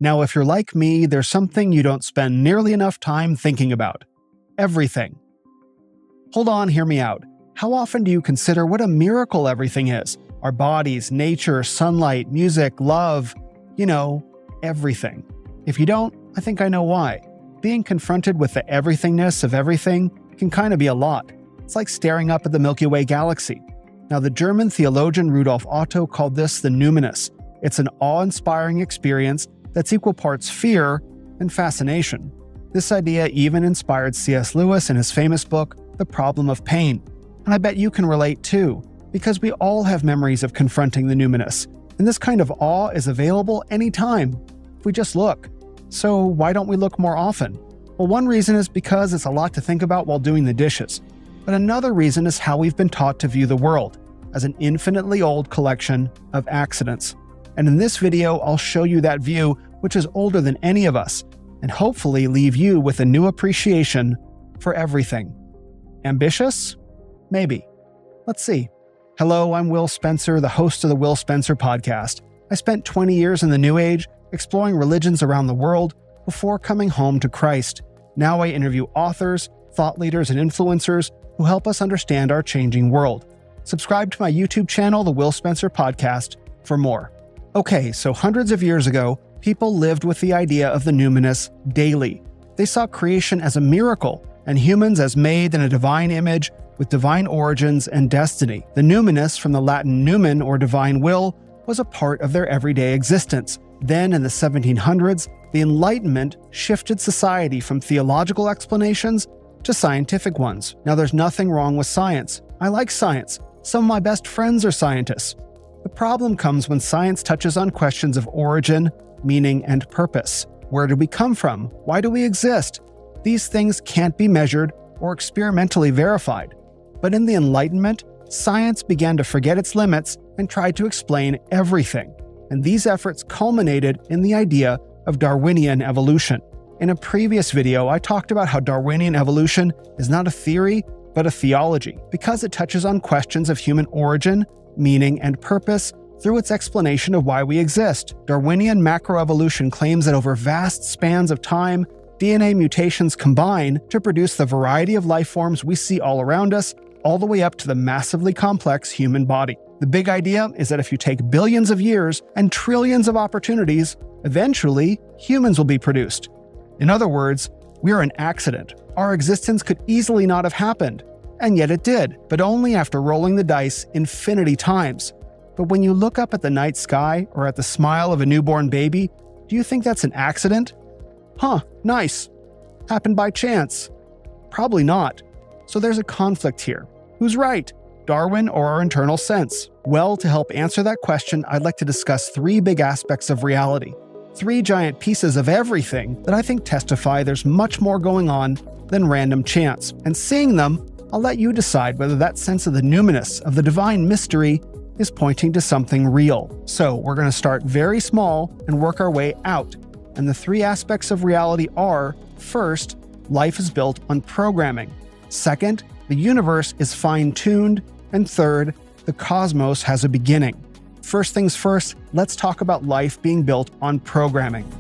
Now, if you're like me, there's something you don't spend nearly enough time thinking about. Everything. Hold on, hear me out. How often do you consider what a miracle everything is? Our bodies, nature, sunlight, music, love, everything. If you don't, I think I know why. Being confronted with the everythingness of everything can kind of be a lot. It's like staring up at the Milky Way galaxy. Now, the German theologian Rudolf Otto called this the numinous. It's an awe-inspiring experience that's equal parts fear and fascination. This idea even inspired C.S. Lewis in his famous book, The Problem of Pain. And I bet you can relate too, because we all have memories of confronting the numinous. And this kind of awe is available anytime, if we just look. So why don't we look more often? Well, one reason is because it's a lot to think about while doing the dishes. But another reason is how we've been taught to view the world, as an infinitely old collection of accidents. And in this video, I'll show you that view, which is older than any of us, and hopefully leave you with a new appreciation for everything. Ambitious? Maybe. Let's see. Hello, I'm Will Spencer, the host of the Will Spencer podcast. I spent 20 years in the New Age, exploring religions around the world before coming home to Christ. Now I interview authors, thought leaders, and influencers who help us understand our changing world. Subscribe to my YouTube channel, The Will Spencer Podcast, for more. Okay, so hundreds of years ago, people lived with the idea of the numinous daily. They saw creation as a miracle, and humans as made in a divine image with divine origins and destiny. The numinous, from the Latin numen or divine will, was a part of their everyday existence. Then, in the 1700s, the Enlightenment shifted society from theological explanations to scientific ones. Now, there's nothing wrong with science. I like science. Some of my best friends are scientists. The problem comes when science touches on questions of origin, meaning, and purpose. Where did we come from? Why do we exist? These things can't be measured or experimentally verified. But in the Enlightenment, science began to forget its limits and tried to explain everything. And these efforts culminated in the idea of Darwinian evolution. In a previous video, I talked about how Darwinian evolution is not a theory, but a theology, because it touches on questions of human origin, meaning, and purpose through its explanation of why we exist. Darwinian macroevolution claims that over vast spans of time, DNA mutations combine to produce the variety of life forms we see all around us, all the way up to the massively complex human body. The big idea is that if you take billions of years and trillions of opportunities, eventually humans will be produced. In other words, we are an accident. Our existence could easily not have happened, and yet it did, but only after rolling the dice infinity times. But when you look up at the night sky or at the smile of a newborn baby, do you think that's an accident? Nice. Happened by chance? Probably not. So there's a conflict here. Who's right? Darwin or our internal sense? Well, to help answer that question, I'd like to discuss three big aspects of reality. Three giant pieces of everything that I think testify there's much more going on than random chance. And seeing them, I'll let you decide whether that sense of the numinous, of the divine mystery, is pointing to something real. So we're going to start very small and work our way out. And the three aspects of reality are, first, life is built on programming. Second, the universe is fine-tuned. And third, the cosmos has a beginning. First things first, let's talk about life being built on programming.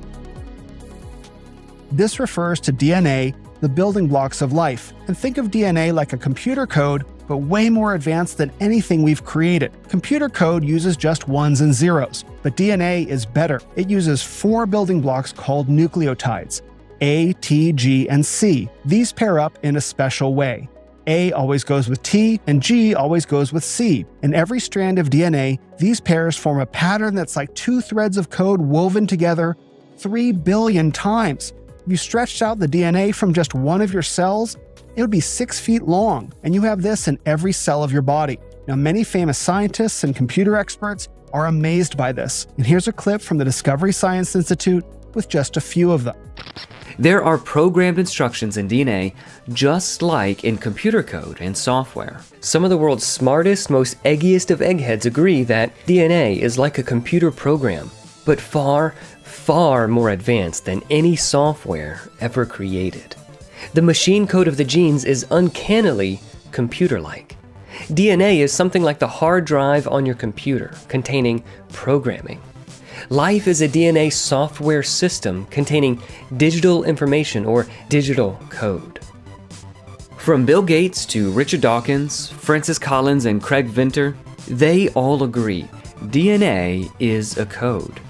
This refers to DNA, the building blocks of life. And think of DNA like a computer code, but way more advanced than anything we've created. Computer code uses just ones and zeros, but DNA is better. It uses 4 building blocks called nucleotides: A, T, G, and C. These pair up in a special way. A always goes with T, and G always goes with C. In every strand of DNA, these pairs form a pattern that's like 2 threads of code woven together 3 billion times. If you stretched out the DNA from just one of your cells, it would be 6 feet long, and you have this in every cell of your body. Now, many famous scientists and computer experts are amazed by this, and here's a clip from the Discovery Science Institute with just a few of them. There are programmed instructions in DNA just like in computer code and software. Some of the world's smartest, most eggiest of eggheads agree that DNA is like a computer program, but far, far more advanced than any software ever created. The machine code of the genes is uncannily computer-like. DNA is something like the hard drive on your computer, containing programming. Life is a DNA software system containing digital information or digital code. From Bill Gates to Richard Dawkins, Francis Collins, and Craig Venter, they all agree DNA is a code.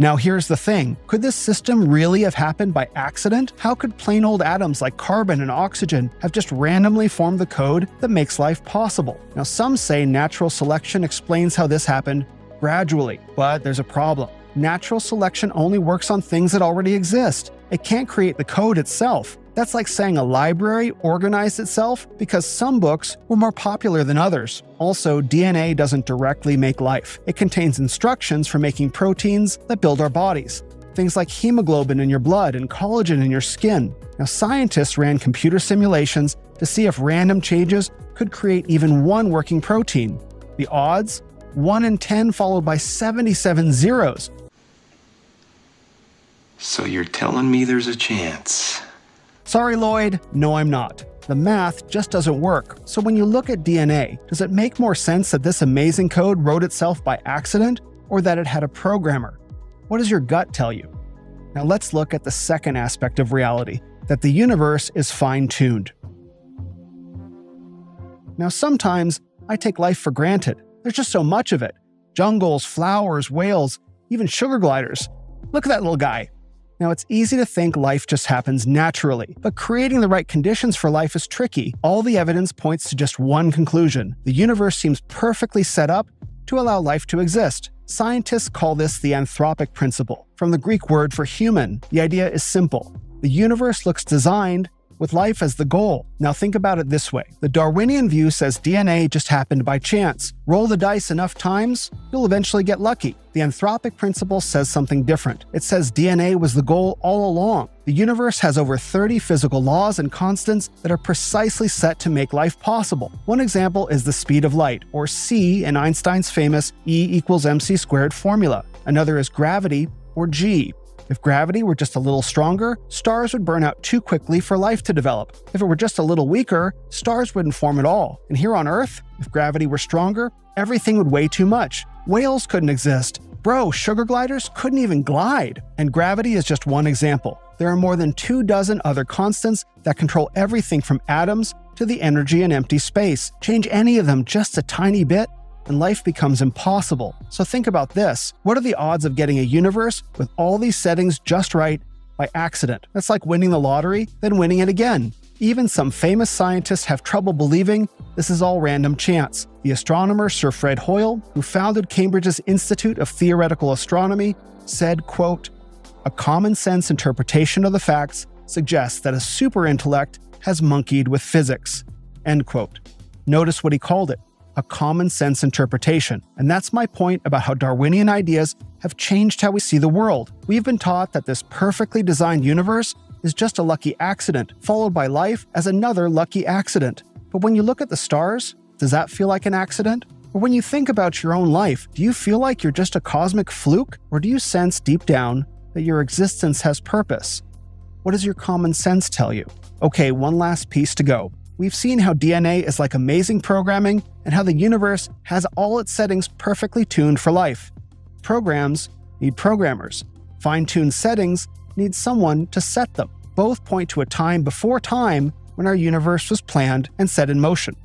Now here's the thing, could this system really have happened by accident? How could plain old atoms like carbon and oxygen have just randomly formed the code that makes life possible? Now some say natural selection explains how this happened gradually, but there's a problem. Natural selection only works on things that already exist. It can't create the code itself. That's like saying a library organized itself because some books were more popular than others. Also, DNA doesn't directly make life. It contains instructions for making proteins that build our bodies. Things like hemoglobin in your blood and collagen in your skin. Now, scientists ran computer simulations to see if random changes could create even one working protein. The odds? 1 in 10 followed by 77 zeros. So you're telling me there's a chance? Sorry, Lloyd. No, I'm not. The math just doesn't work. So when you look at DNA, does it make more sense that this amazing code wrote itself by accident or that it had a programmer? What does your gut tell you? Now let's look at the second aspect of reality, that the universe is fine-tuned. Now sometimes I take life for granted. There's just so much of it. Jungles, flowers, whales, even sugar gliders. Look at that little guy. Now, it's easy to think life just happens naturally, but creating the right conditions for life is tricky. All the evidence points to just one conclusion. The universe seems perfectly set up to allow life to exist. Scientists call this the anthropic principle, from the Greek word for human. The idea is simple. The universe looks designed with life as the goal. Now think about it this way. The Darwinian view says DNA just happened by chance. Roll the dice enough times, you'll eventually get lucky. The anthropic principle says something different. It says DNA was the goal all along. The universe has over 30 physical laws and constants that are precisely set to make life possible. One example is the speed of light, or c in Einstein's famous E=mc² formula. Another is gravity, or g. If gravity were just a little stronger, stars would burn out too quickly for life to develop. If it were just a little weaker, stars wouldn't form at all. And here on Earth, if gravity were stronger, everything would weigh too much. Whales couldn't exist. Bro, sugar gliders couldn't even glide. And gravity is just one example. There are more than 24 other constants that control everything from atoms to the energy in empty space. Change any of them just a tiny bit, and life becomes impossible. So think about this. What are the odds of getting a universe with all these settings just right by accident? That's like winning the lottery, then winning it again. Even some famous scientists have trouble believing this is all random chance. The astronomer Sir Fred Hoyle, who founded Cambridge's Institute of Theoretical Astronomy, said, quote, "A common sense interpretation of the facts suggests that a super intellect has monkeyed with physics." End quote. Notice what he called it. A common sense interpretation. And that's my point about how Darwinian ideas have changed how we see the world. We've been taught that this perfectly designed universe is just a lucky accident, followed by life as another lucky accident. But when you look at the stars, does that feel like an accident? Or when you think about your own life, do you feel like you're just a cosmic fluke? Or do you sense deep down that your existence has purpose? What does your common sense tell you? Okay, one last piece to go. We've seen how DNA is like amazing programming and how the universe has all its settings perfectly tuned for life. Programs need programmers. Fine-tuned settings need someone to set them. Both point to a time before time when our universe was planned and set in motion.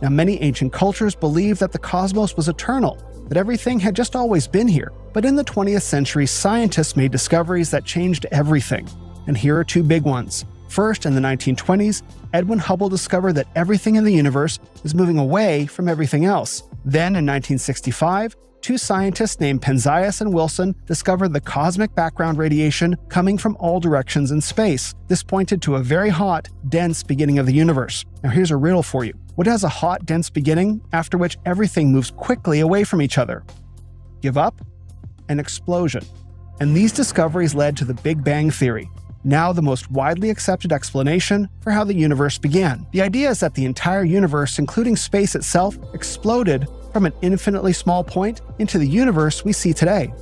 Now, many ancient cultures believed that the cosmos was eternal, that everything had just always been here. But in the 20th century, scientists made discoveries that changed everything. And here are two big ones. First, in the 1920s, Edwin Hubble discovered that everything in the universe is moving away from everything else. Then, in 1965, two scientists named Penzias and Wilson discovered the cosmic background radiation coming from all directions in space. This pointed to a very hot, dense beginning of the universe. Now here's a riddle for you. What has a hot, dense beginning after which everything moves quickly away from each other? Give up? An explosion. And these discoveries led to the Big Bang Theory, now the most widely accepted explanation for how the universe began. The idea is that the entire universe, including space itself, exploded from an infinitely small point into the universe we see today.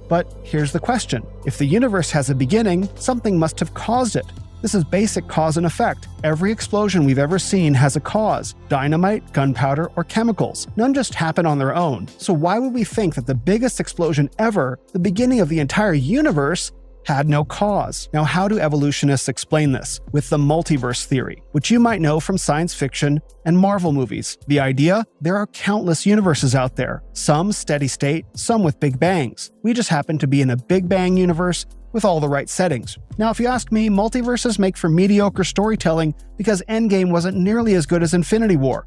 But here's the question. If the universe has a beginning, something must have caused it. This is basic cause and effect. Every explosion we've ever seen has a cause: dynamite, gunpowder, or chemicals. None just happen on their own. So why would we think that the biggest explosion ever, the beginning of the entire universe, had no cause? Now, how do evolutionists explain this? With the multiverse theory, which you might know from science fiction and Marvel movies. The idea? There are countless universes out there, some steady state, some with big bangs. We just happen to be in a Big Bang universe with all the right settings. Now, if you ask me, multiverses make for mediocre storytelling because Endgame wasn't nearly as good as Infinity War.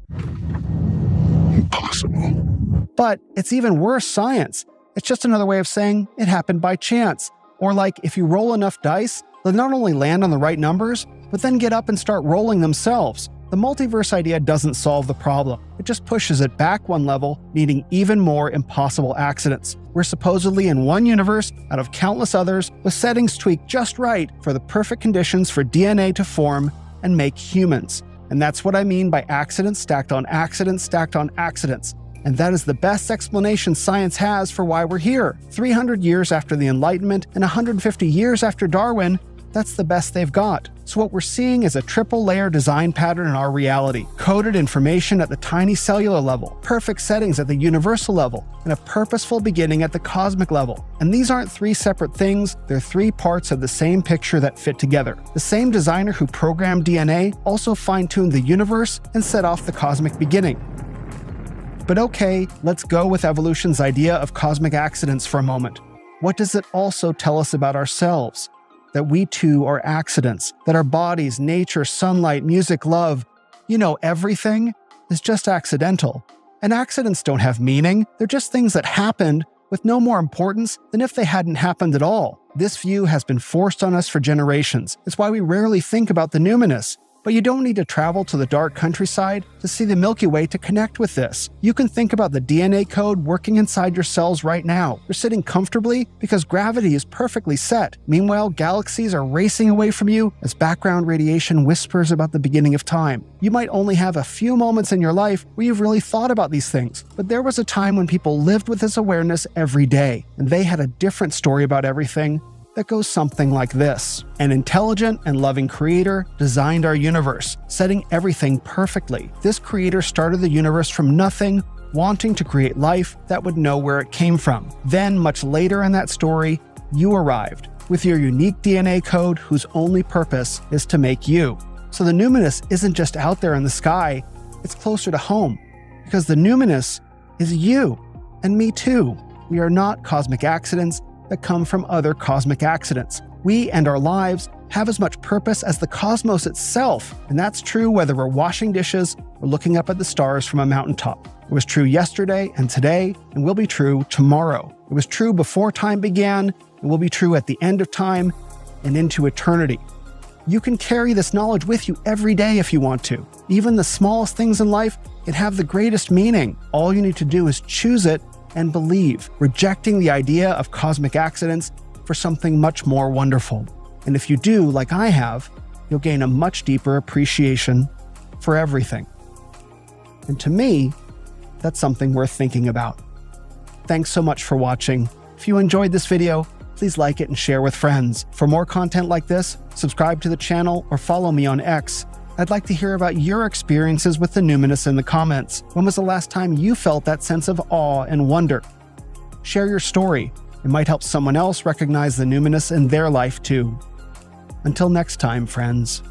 Impossible. But it's even worse science. It's just another way of saying it happened by chance. Or like, if you roll enough dice, they'll not only land on the right numbers, but then get up and start rolling themselves. The multiverse idea doesn't solve the problem. It just pushes it back one level, needing even more impossible accidents. We're supposedly in one universe out of countless others, with settings tweaked just right for the perfect conditions for DNA to form and make humans. And that's what I mean by accidents stacked on accidents stacked on accidents. And that is the best explanation science has for why we're here. 300 years after the Enlightenment and 150 years after Darwin, that's the best they've got. So what we're seeing is a triple-layer design pattern in our reality. Coded information at the tiny cellular level, perfect settings at the universal level, and a purposeful beginning at the cosmic level. And these aren't three separate things, they're three parts of the same picture that fit together. The same designer who programmed DNA also fine-tuned the universe and set off the cosmic beginning. But okay, let's go with evolution's idea of cosmic accidents for a moment. What does it also tell us about ourselves? That we too are accidents, that our bodies, nature, sunlight, music, love, everything is just accidental. And accidents don't have meaning, they're just things that happened with no more importance than if they hadn't happened at all. This view has been forced on us for generations. It's why we rarely think about the numinous. But you don't need to travel to the dark countryside to see the Milky Way to connect with this. You can think about the DNA code working inside your cells right now. You're sitting comfortably because gravity is perfectly set. Meanwhile, galaxies are racing away from you as background radiation whispers about the beginning of time. You might only have a few moments in your life where you've really thought about these things, but there was a time when people lived with this awareness every day, and they had a different story about everything that goes something like this. An intelligent and loving creator designed our universe, setting everything perfectly. This creator started the universe from nothing, wanting to create life that would know where it came from. Then, much later in that story, you arrived, with your unique DNA code whose only purpose is to make you. So the numinous isn't just out there in the sky, it's closer to home, because the numinous is you, and me too. We are not cosmic accidents that come from other cosmic accidents. We and our lives have as much purpose as the cosmos itself, and that's true whether we're washing dishes or looking up at the stars from a mountaintop. It was true yesterday and today, and will be true tomorrow. It was true before time began, and will be true at the end of time and into eternity. You can carry this knowledge with you every day if you want to. Even the smallest things in life can have the greatest meaning. All you need to do is choose it and believe, rejecting the idea of cosmic accidents for something much more wonderful. And if you do, like I have, you'll gain a much deeper appreciation for everything. And to me, that's something worth thinking about. Thanks so much for watching. If you enjoyed this video, please like it and share with friends. For more content like this, subscribe to the channel or follow me on X. I'd like to hear about your experiences with the numinous in the comments. When was the last time you felt that sense of awe and wonder? Share your story. It might help someone else recognize the numinous in their life too. Until next time, friends.